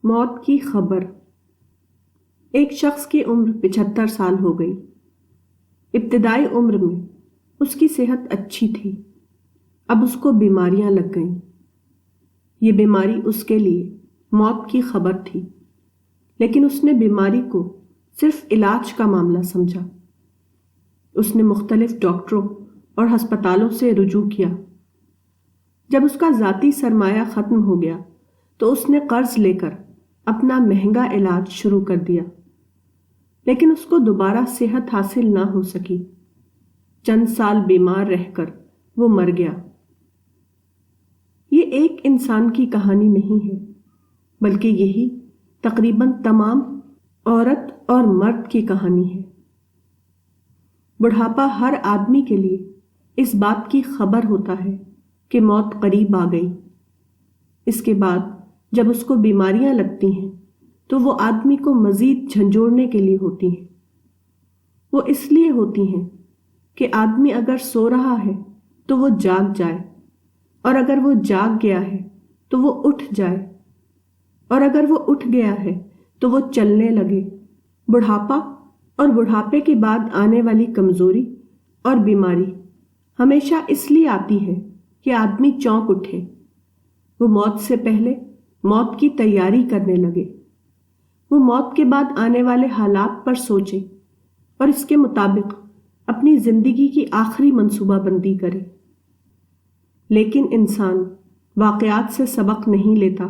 موت کی خبر۔ ایک شخص کی عمر 75 سال ہو گئی۔ ابتدائی عمر میں اس کی صحت اچھی تھی، اب اس کو بیماریاں لگ گئیں۔ یہ بیماری اس کے لیے موت کی خبر تھی، لیکن اس نے بیماری کو صرف علاج کا معاملہ سمجھا۔ اس نے مختلف ڈاکٹروں اور ہسپتالوں سے رجوع کیا۔ جب اس کا ذاتی سرمایہ ختم ہو گیا تو اس نے قرض لے کر اپنا مہنگا علاج شروع کر دیا، لیکن اس کو دوبارہ صحت حاصل نہ ہو سکی۔ چند سال بیمار رہ کر وہ مر گیا۔ یہ ایک انسان کی کہانی نہیں ہے، بلکہ یہی تقریباً تمام عورت اور مرد کی کہانی ہے۔ بڑھاپا ہر آدمی کے لیے اس بات کی خبر ہوتا ہے کہ موت قریب آ گئی۔ اس کے بعد جب اس کو بیماریاں لگتی ہیں تو وہ آدمی کو مزید جھنجھوڑنے کے لیے ہوتی ہیں۔ وہ اس لیے ہوتی ہیں کہ آدمی اگر سو رہا ہے تو وہ جاگ جائے، اور اگر وہ جاگ گیا ہے تو وہ اٹھ جائے، اور اگر وہ اٹھ گیا ہے تو وہ چلنے لگے۔ بڑھاپا اور بڑھاپے کے بعد آنے والی کمزوری اور بیماری ہمیشہ اس لیے آتی ہے کہ آدمی چونک اٹھے، وہ موت سے پہلے موت کی تیاری کرنے لگے، وہ موت کے بعد آنے والے حالات پر سوچے اور اس کے مطابق اپنی زندگی کی آخری منصوبہ بندی کرے۔ لیکن انسان واقعات سے سبق نہیں لیتا۔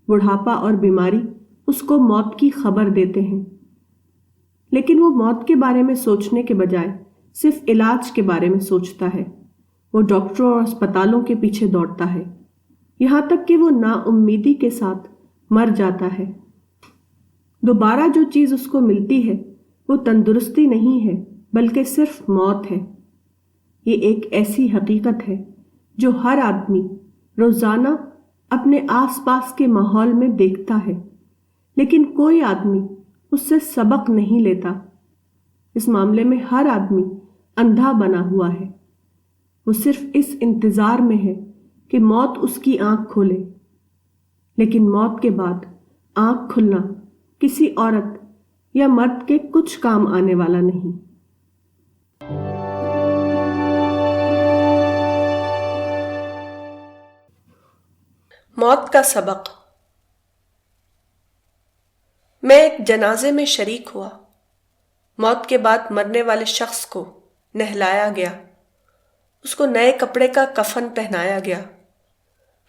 بڑھاپا اور بیماری اس کو موت کی خبر دیتے ہیں، لیکن وہ موت کے بارے میں سوچنے کے بجائے صرف علاج کے بارے میں سوچتا ہے۔ وہ ڈاکٹروں اور اسپتالوں کے پیچھے دوڑتا ہے، یہاں تک کہ وہ نا امیدی کے ساتھ مر جاتا ہے۔ دوبارہ جو چیز اس کو ملتی ہے وہ تندرستی نہیں ہے، بلکہ صرف موت ہے۔ یہ ایک ایسی حقیقت ہے جو ہر آدمی روزانہ اپنے آس پاس کے ماحول میں دیکھتا ہے، لیکن کوئی آدمی اس سے سبق نہیں لیتا۔ اس معاملے میں ہر آدمی اندھا بنا ہوا ہے۔ وہ صرف اس انتظار میں ہے کہ موت اس کی آنکھ کھولے، لیکن موت کے بعد آنکھ کھلنا کسی عورت یا مرد کے کچھ کام آنے والا نہیں۔ موت کا سبق۔ میں ایک جنازے میں شریک ہوا۔ موت کے بعد مرنے والے شخص کو نہلایا گیا، اس کو نئے کپڑے کا کفن پہنایا گیا۔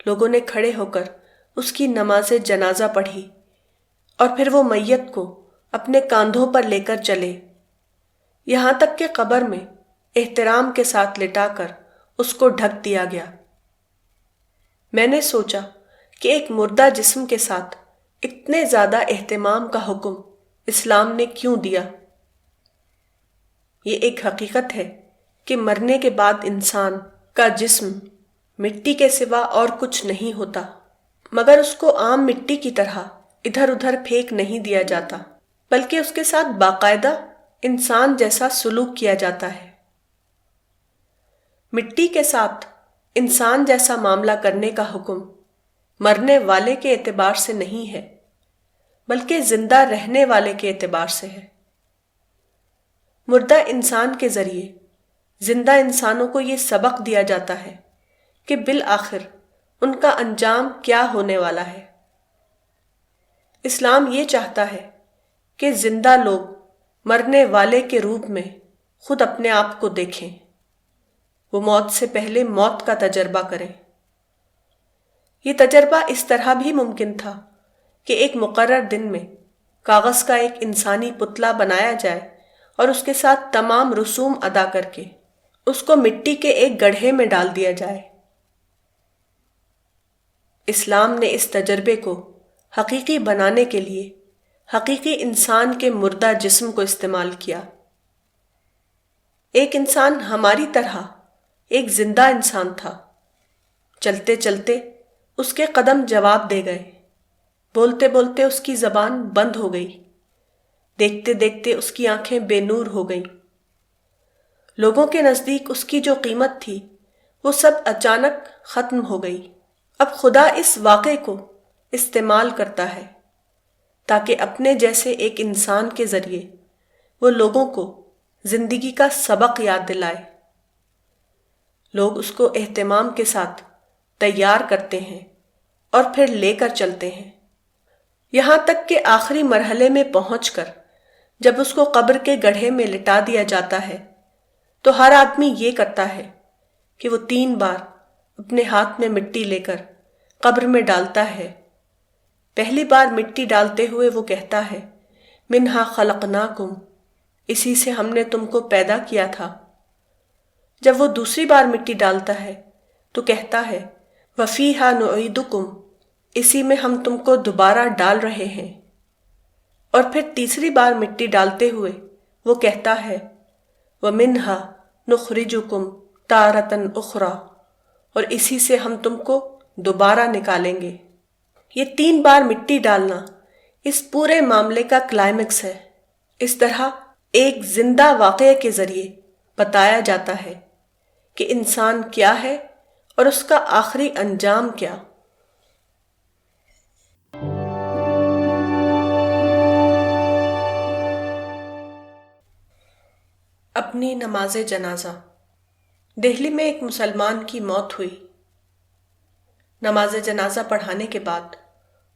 لوگوں نے کھڑے ہو کر اس کی نماز جنازہ پڑھی، اور پھر وہ میت کو اپنے کاندھوں پر لے کر چلے، یہاں تک کہ قبر میں احترام کے ساتھ لٹا کر اس کو ڈھک دیا گیا۔ میں نے سوچا کہ ایک مردہ جسم کے ساتھ اتنے زیادہ اہتمام کا حکم اسلام نے کیوں دیا؟ یہ ایک حقیقت ہے کہ مرنے کے بعد انسان کا جسم مٹی کے سوا اور کچھ نہیں ہوتا، مگر اس کو عام مٹی کی طرح ادھر ادھر پھینک نہیں دیا جاتا، بلکہ اس کے ساتھ باقاعدہ انسان جیسا سلوک کیا جاتا ہے۔ مٹی کے ساتھ انسان جیسا معاملہ کرنے کا حکم مرنے والے کے اعتبار سے نہیں ہے، بلکہ زندہ رہنے والے کے اعتبار سے ہے۔ مردہ انسان کے ذریعے زندہ انسانوں کو یہ سبق دیا جاتا ہے کہ بالآخر ان کا انجام کیا ہونے والا ہے۔ اسلام یہ چاہتا ہے کہ زندہ لوگ مرنے والے کے روپ میں خود اپنے آپ کو دیکھیں، وہ موت سے پہلے موت کا تجربہ کریں۔ یہ تجربہ اس طرح بھی ممکن تھا کہ ایک مقرر دن میں کاغذ کا ایک انسانی پتلا بنایا جائے اور اس کے ساتھ تمام رسوم ادا کر کے اس کو مٹی کے ایک گڑھے میں ڈال دیا جائے۔ اسلام نے اس تجربے کو حقیقی بنانے کے لیے حقیقی انسان کے مردہ جسم کو استعمال کیا۔ ایک انسان ہماری طرح ایک زندہ انسان تھا۔ چلتے چلتے اس کے قدم جواب دے گئے، بولتے بولتے اس کی زبان بند ہو گئی، دیکھتے دیکھتے اس کی آنکھیں بے نور ہو گئیں۔ لوگوں کے نزدیک اس کی جو قیمت تھی وہ سب اچانک ختم ہو گئی۔ اب خدا اس واقعے کو استعمال کرتا ہے تاکہ اپنے جیسے ایک انسان کے ذریعے وہ لوگوں کو زندگی کا سبق یاد دلائے۔ لوگ اس کو اہتمام کے ساتھ تیار کرتے ہیں اور پھر لے کر چلتے ہیں، یہاں تک کہ آخری مرحلے میں پہنچ کر جب اس کو قبر کے گڑھے میں لٹا دیا جاتا ہے تو ہر آدمی یہ کرتا ہے کہ وہ 3 بار اپنے ہاتھ میں مٹی لے کر قبر میں ڈالتا ہے۔ پہلی بار مٹی ڈالتے ہوئے وہ کہتا ہے منہا خلقناکم، اسی سے ہم نے تم کو پیدا کیا تھا۔ جب وہ دوسری بار مٹی ڈالتا ہے تو کہتا ہے وفیہا نعیدکم، اسی میں ہم تم کو دوبارہ ڈال رہے ہیں۔ اور پھر تیسری بار مٹی ڈالتے ہوئے وہ کہتا ہے ومنہا نخرجکم تارۃ اخری، اور اسی سے ہم تم کو دوبارہ نکالیں گے۔ یہ 3 بار مٹی ڈالنا اس پورے معاملے کا کلائمیکس ہے۔ اس طرح ایک زندہ واقعے کے ذریعے بتایا جاتا ہے کہ انسان کیا ہے اور اس کا آخری انجام کیا۔ اپنی نماز جنازہ۔ دہلی میں ایک مسلمان کی موت ہوئی۔ نماز جنازہ پڑھانے کے بعد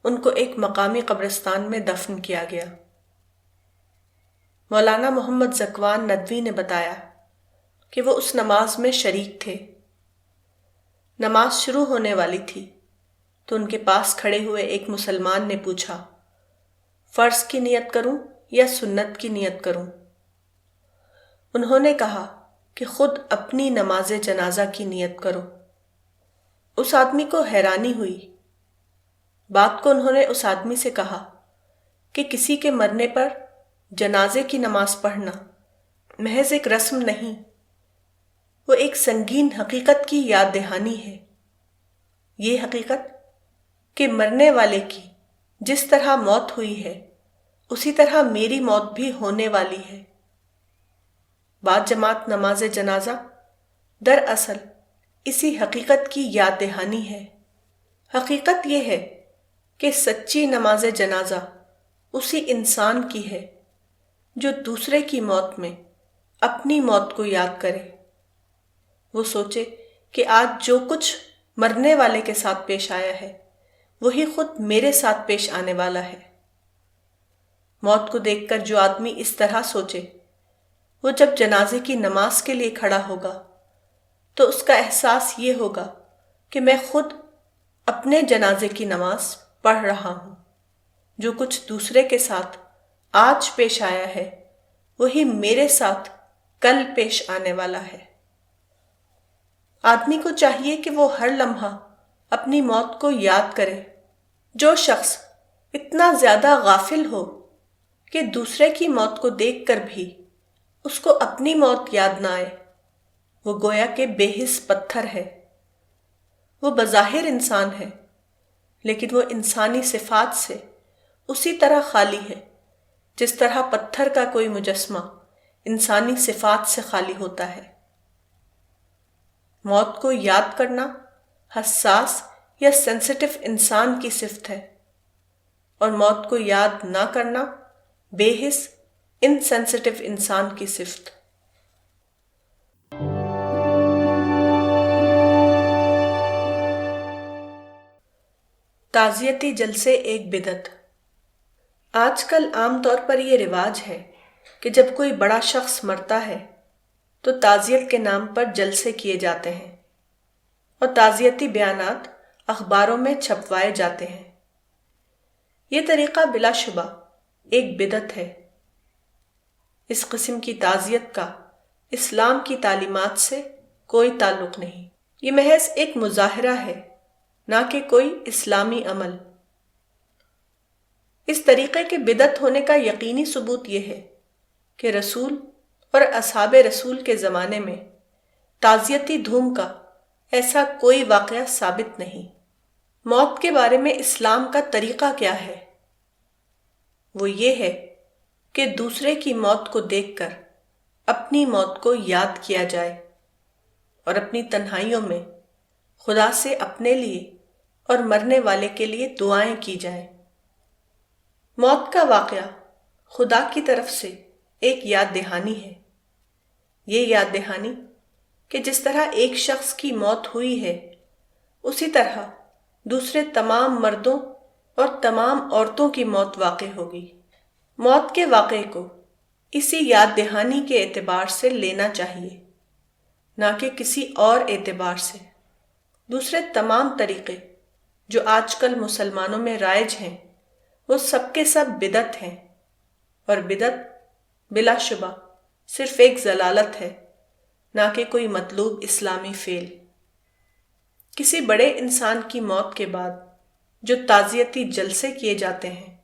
ان کو ایک مقامی قبرستان میں دفن کیا گیا۔ مولانا محمد ذکوان ندوی نے بتایا کہ وہ اس نماز میں شریک تھے۔ نماز شروع ہونے والی تھی تو ان کے پاس کھڑے ہوئے ایک مسلمان نے پوچھا فرض کی نیت کروں یا سنت کی نیت کروں؟ انہوں نے کہا کہ خود اپنی نماز جنازہ کی نیت کرو۔ اس آدمی کو حیرانی ہوئی۔ بات کو انہوں نے اس آدمی سے کہا کہ کسی کے مرنے پر جنازے کی نماز پڑھنا محض ایک رسم نہیں، وہ ایک سنگین حقیقت کی یاد دہانی ہے۔ یہ حقیقت کہ مرنے والے کی جس طرح موت ہوئی ہے اسی طرح میری موت بھی ہونے والی ہے۔ بعد جماعت نماز جنازہ دراصل اسی حقیقت کی یاد دہانی ہے۔ حقیقت یہ ہے کہ سچی نماز جنازہ اسی انسان کی ہے جو دوسرے کی موت میں اپنی موت کو یاد کرے۔ وہ سوچے کہ آج جو کچھ مرنے والے کے ساتھ پیش آیا ہے وہی خود میرے ساتھ پیش آنے والا ہے۔ موت کو دیکھ کر جو آدمی اس طرح سوچے وہ جب جنازے کی نماز کے لیے کھڑا ہوگا تو اس کا احساس یہ ہوگا کہ میں خود اپنے جنازے کی نماز پڑھ رہا ہوں۔ جو کچھ دوسرے کے ساتھ آج پیش آیا ہے وہی میرے ساتھ کل پیش آنے والا ہے۔ آدمی کو چاہیے کہ وہ ہر لمحہ اپنی موت کو یاد کرے۔ جو شخص اتنا زیادہ غافل ہو کہ دوسرے کی موت کو دیکھ کر بھی اس کو اپنی موت یاد نہ آئے، وہ گویا کہ بے حس پتھر ہے۔ وہ بظاہر انسان ہے لیکن وہ انسانی صفات سے اسی طرح خالی ہے جس طرح پتھر کا کوئی مجسمہ انسانی صفات سے خالی ہوتا ہے۔ موت کو یاد کرنا حساس یا سینسٹیو انسان کی صفت ہے، اور موت کو یاد نہ کرنا بے حس انسینسٹیو انسان کی صفت۔ تعزیتی جلسے ایک بدعت۔ آج کل عام طور پر یہ رواج ہے کہ جب کوئی بڑا شخص مرتا ہے تو تعزیت کے نام پر جلسے کیے جاتے ہیں اور تعزیتی بیانات اخباروں میں چھپوائے جاتے ہیں۔ یہ طریقہ بلا شبہ ایک بدعت ہے۔ اس قسم کی تعزیت کا اسلام کی تعلیمات سے کوئی تعلق نہیں۔ یہ محض ایک مظاہرہ ہے، نہ کہ کوئی اسلامی عمل۔ اس طریقے کے بدعت ہونے کا یقینی ثبوت یہ ہے کہ رسول اور اصحاب رسول کے زمانے میں تعزیتی دھوم کا ایسا کوئی واقعہ ثابت نہیں۔ موت کے بارے میں اسلام کا طریقہ کیا ہے؟ وہ یہ ہے کہ دوسرے کی موت کو دیکھ کر اپنی موت کو یاد کیا جائے اور اپنی تنہائیوں میں خدا سے اپنے لیے اور مرنے والے کے لیے دعائیں کی جائیں۔ موت کا واقعہ خدا کی طرف سے ایک یاد دہانی ہے۔ یہ یاد دہانی کہ جس طرح ایک شخص کی موت ہوئی ہے، اسی طرح دوسرے تمام مردوں اور تمام عورتوں کی موت واقع ہوگی۔ موت کے واقعے کو اسی یاد دہانی کے اعتبار سے لینا چاہیے، نہ کہ کسی اور اعتبار سے۔ دوسرے تمام طریقے جو آج کل مسلمانوں میں رائج ہیں، وہ سب کے سب بدعت ہیں، اور بدعت بلا شبہ صرف ایک ضلالت ہے، نہ کہ کوئی مطلوب اسلامی فعل۔ کسی بڑے انسان کی موت کے بعد جو تعزیتی جلسے کیے جاتے ہیں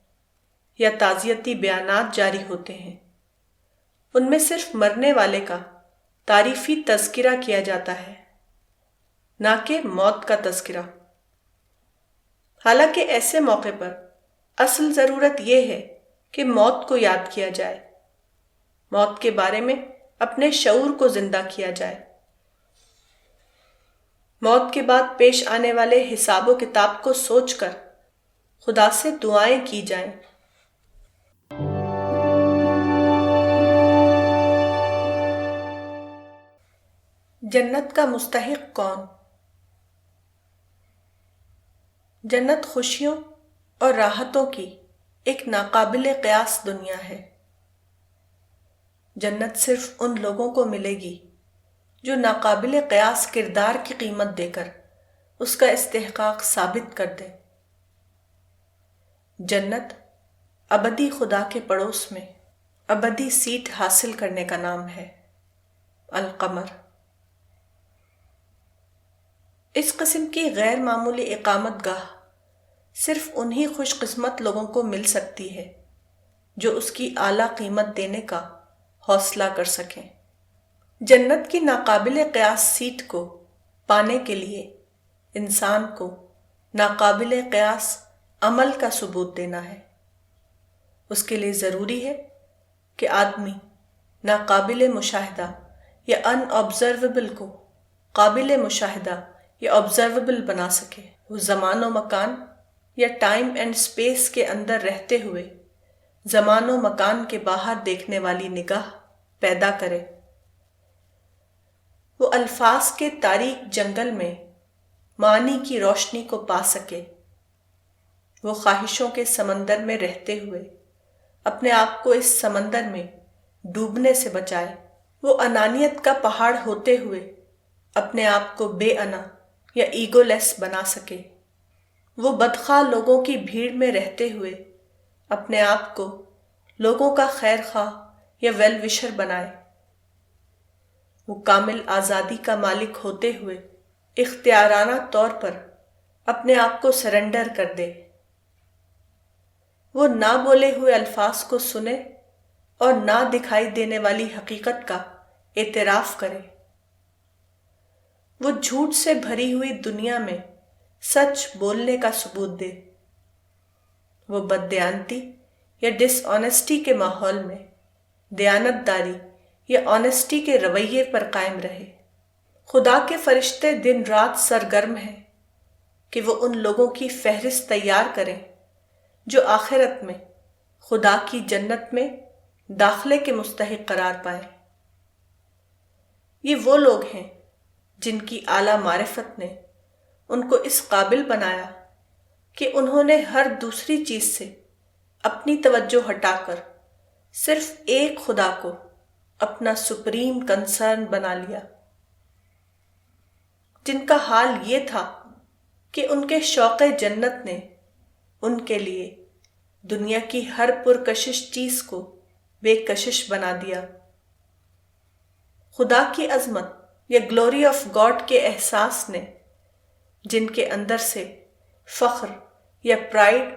یا تعزیتی بیانات جاری ہوتے ہیں، ان میں صرف مرنے والے کا تعریفی تذکرہ کیا جاتا ہے، نہ کہ موت کا تذکرہ۔ حالانکہ ایسے موقع پر اصل ضرورت یہ ہے کہ موت کو یاد کیا جائے، موت کے بارے میں اپنے شعور کو زندہ کیا جائے، موت کے بعد پیش آنے والے حساب و کتاب کو سوچ کر خدا سے دعائیں کی جائیں۔ جنت کا مستحق کون؟ جنت خوشیوں اور راحتوں کی ایک ناقابل قیاس دنیا ہے۔ جنت صرف ان لوگوں کو ملے گی جو ناقابل قیاس کردار کی قیمت دے کر اس کا استحقاق ثابت کر دیں۔ جنت ابدی خدا کے پڑوس میں ابدی سیٹ حاصل کرنے کا نام ہے۔ القمر۔ اس قسم کی غیر معمولی اقامت گاہ صرف انہی خوش قسمت لوگوں کو مل سکتی ہے جو اس کی اعلیٰ قیمت دینے کا حوصلہ کر سکیں۔ جنت کی ناقابل قیاس سیٹ کو پانے کے لیے انسان کو ناقابل قیاس عمل کا ثبوت دینا ہے۔ اس کے لیے ضروری ہے کہ آدمی ناقابل مشاہدہ یا ان آبزرویبل کو قابل مشاہدہ یا آبزرویبل بنا سکے۔ وہ زمان و مکان یا ٹائم اینڈ سپیس کے اندر رہتے ہوئے زمان و مکان کے باہر دیکھنے والی نگاہ پیدا کرے۔ وہ الفاظ کے تاریک جنگل میں معنی کی روشنی کو پا سکے۔ وہ خواہشوں کے سمندر میں رہتے ہوئے اپنے آپ کو اس سمندر میں ڈوبنے سے بچائے۔ وہ انانیت کا پہاڑ ہوتے ہوئے اپنے آپ کو بے انا یا ایگو لیس بنا سکے۔ وہ بدخواہ لوگوں کی بھیڑ میں رہتے ہوئے اپنے آپ کو لوگوں کا خیر خواہ یا ویل وشر بنائے۔ وہ کامل آزادی کا مالک ہوتے ہوئے اختیارانہ طور پر اپنے آپ کو سرنڈر کر دے۔ وہ نہ بولے ہوئے الفاظ کو سنے اور نہ دکھائی دینے والی حقیقت کا اعتراف کرے۔ وہ جھوٹ سے بھری ہوئی دنیا میں سچ بولنے کا ثبوت دے۔ وہ بددیانتی یا ڈس آنیسٹی کے ماحول میں دیانت داری یا آنیسٹی کے رویے پر قائم رہے۔ خدا کے فرشتے دن رات سرگرم ہیں کہ وہ ان لوگوں کی فہرست تیار کریں جو آخرت میں خدا کی جنت میں داخلے کے مستحق قرار پائیں۔ یہ وہ لوگ ہیں جن کی اعلیٰ معرفت نے ان کو اس قابل بنایا کہ انہوں نے ہر دوسری چیز سے اپنی توجہ ہٹا کر صرف ایک خدا کو اپنا سپریم کنسرن بنا لیا، جن کا حال یہ تھا کہ ان کے شوق جنت نے ان کے لیے دنیا کی ہر پرکشش چیز کو بے کشش بنا دیا۔ خدا کی عظمت یا گلوری آف گاڈ کے احساس نے جن کے اندر سے فخر یا پرائڈ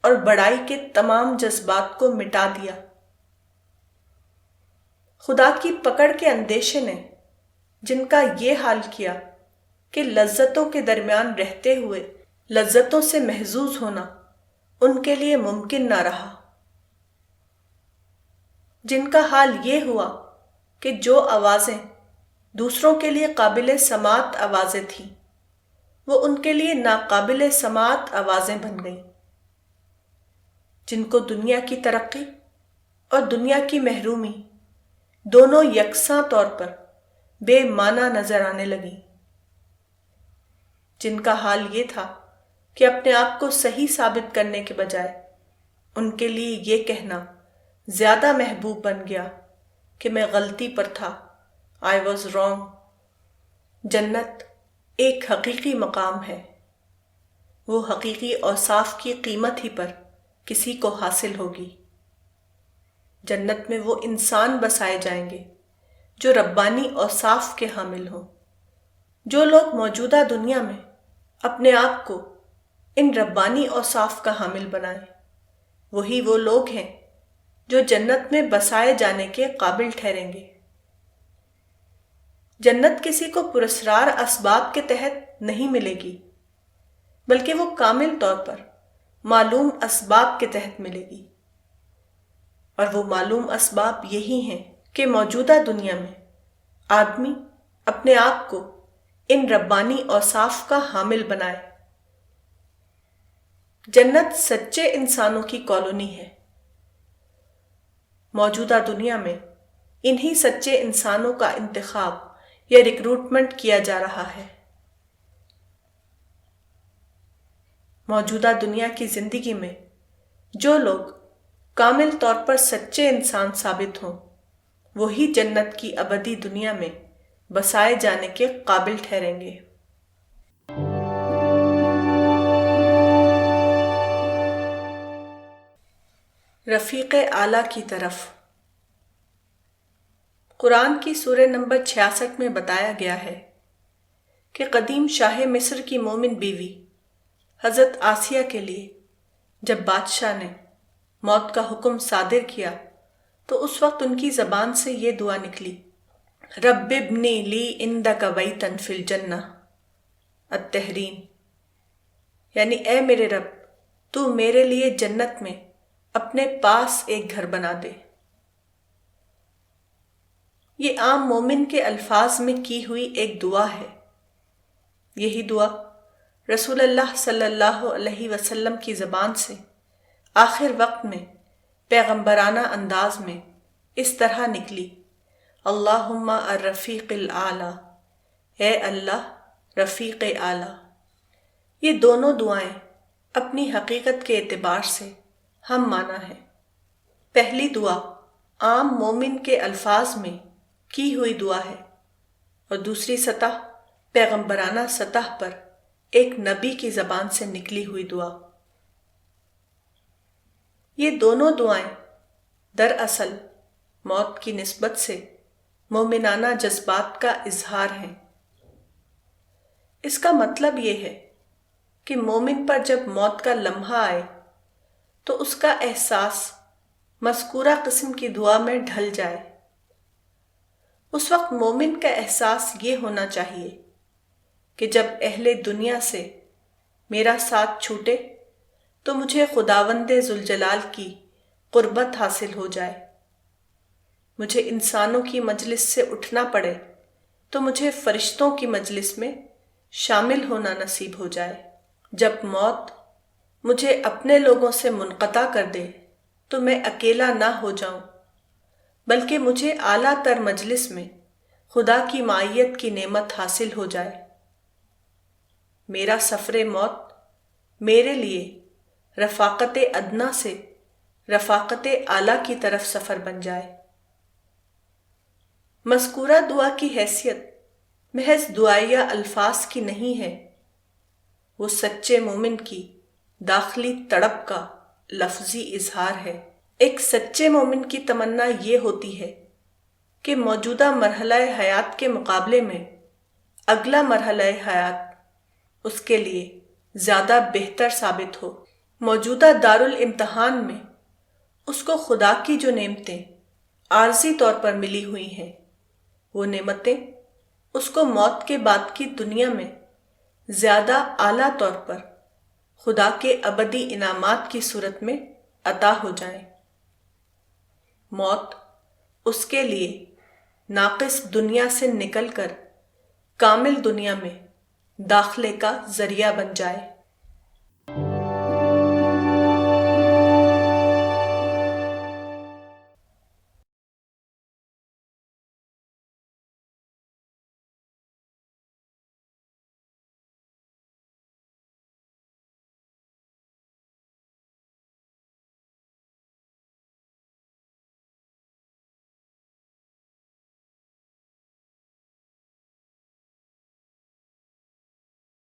اور بڑائی کے تمام جذبات کو مٹا دیا۔ خدا کی پکڑ کے اندیشے نے جن کا یہ حال کیا کہ لذتوں کے درمیان رہتے ہوئے لذتوں سے محظوظ ہونا ان کے لیے ممکن نہ رہا۔ جن کا حال یہ ہوا کہ جو آوازیں دوسروں کے لیے قابل سماعت آوازیں تھیں، وہ ان کے لیے ناقابل سماعت آوازیں بن گئیں، جن کو دنیا کی ترقی اور دنیا کی محرومی دونوں یکساں طور پر بے معنی نظر آنے لگیں، جن کا حال یہ تھا کہ اپنے آپ کو صحیح ثابت کرنے کے بجائے ان کے لیے یہ کہنا زیادہ محبوب بن گیا کہ میں غلطی پر تھا، I was wrong۔ جنت ایک حقیقی مقام ہے، وہ حقیقی اوصاف کی قیمت ہی پر کسی کو حاصل ہوگی۔ جنت میں وہ انسان بسائے جائیں گے جو ربانی اوصاف کے حامل ہوں۔ جو لوگ موجودہ دنیا میں اپنے آپ کو ان ربانی اوصاف کا حامل بنائیں، وہی وہ لوگ ہیں جو جنت میں بسائے جانے کے قابل ٹھہریں گے۔ جنت کسی کو پراسرار اسباب کے تحت نہیں ملے گی، بلکہ وہ کامل طور پر معلوم اسباب کے تحت ملے گی، اور وہ معلوم اسباب یہی ہیں کہ موجودہ دنیا میں آدمی اپنے آپ کو ان ربانی اوصاف کا حامل بنائے۔ جنت سچے انسانوں کی کالونی ہے۔ موجودہ دنیا میں انہی سچے انسانوں کا انتخاب یا ریکروٹمنٹ کیا جا رہا ہے۔ موجودہ دنیا کی زندگی میں جو لوگ کامل طور پر سچے انسان ثابت ہوں، وہی جنت کی ابدی دنیا میں بسائے جانے کے قابل ٹھہریں گے۔ رفیق اعلیٰ کی طرف۔ قرآن کی سورہ نمبر 66 میں بتایا گیا ہے کہ قدیم شاہ مصر کی مومن بیوی حضرت آسیہ کے لیے جب بادشاہ نے موت کا حکم صادر کیا تو اس وقت ان کی زبان سے یہ دعا نکلی، رب ابنی لی عندک بیتن فی الجنہ التحریم، یعنی اے میرے رب تو میرے لیے جنت میں اپنے پاس ایک گھر بنا دے۔ یہ عام مومن کے الفاظ میں کی ہوئی ایک دعا ہے۔ یہی دعا رسول اللہ صلی اللہ علیہ وسلم کی زبان سے آخر وقت میں پیغمبرانہ انداز میں اس طرح نکلی، اللہم الرفیق الاعلی، اے اللہ رفیق اعلی۔ یہ دونوں دعائیں اپنی حقیقت کے اعتبار سے ہم معنی ہیں۔ پہلی دعا عام مومن کے الفاظ میں کی ہوئی دعا ہے، اور دوسری سطح پیغمبرانہ سطح پر ایک نبی کی زبان سے نکلی ہوئی دعا۔ یہ دونوں دعائیں دراصل موت کی نسبت سے مومنانہ جذبات کا اظہار ہیں۔ اس کا مطلب یہ ہے کہ مومن پر جب موت کا لمحہ آئے تو اس کا احساس مذکورہ قسم کی دعا میں ڈھل جائے۔ اس وقت مومن کا احساس یہ ہونا چاہیے کہ جب اہل دنیا سے میرا ساتھ چھوٹے تو مجھے خداوند ذوالجلال کی قربت حاصل ہو جائے، مجھے انسانوں کی مجلس سے اٹھنا پڑے تو مجھے فرشتوں کی مجلس میں شامل ہونا نصیب ہو جائے، جب موت مجھے اپنے لوگوں سے منقطع کر دے تو میں اکیلا نہ ہو جاؤں، بلکہ مجھے اعلیٰ تر مجلس میں خدا کی معیت کی نعمت حاصل ہو جائے۔ میرا سفر موت میرے لیے رفاقت ادنا سے رفاقت اعلیٰ کی طرف سفر بن جائے۔ مذکورہ دعا کی حیثیت محض دعائیہ الفاظ کی نہیں ہے، وہ سچے مومن کی داخلی تڑپ کا لفظی اظہار ہے۔ ایک سچے مومن کی تمنا یہ ہوتی ہے کہ موجودہ مرحلہ حیات کے مقابلے میں اگلا مرحلہ حیات اس کے لیے زیادہ بہتر ثابت ہو۔ موجودہ دارالامتحان میں اس کو خدا کی جو نعمتیں عارضی طور پر ملی ہوئی ہیں، وہ نعمتیں اس کو موت کے بعد کی دنیا میں زیادہ اعلیٰ طور پر خدا کے ابدی انعامات کی صورت میں عطا ہو جائیں۔ موت اس کے لیے ناقص دنیا سے نکل کر کامل دنیا میں داخلے کا ذریعہ بن جائے۔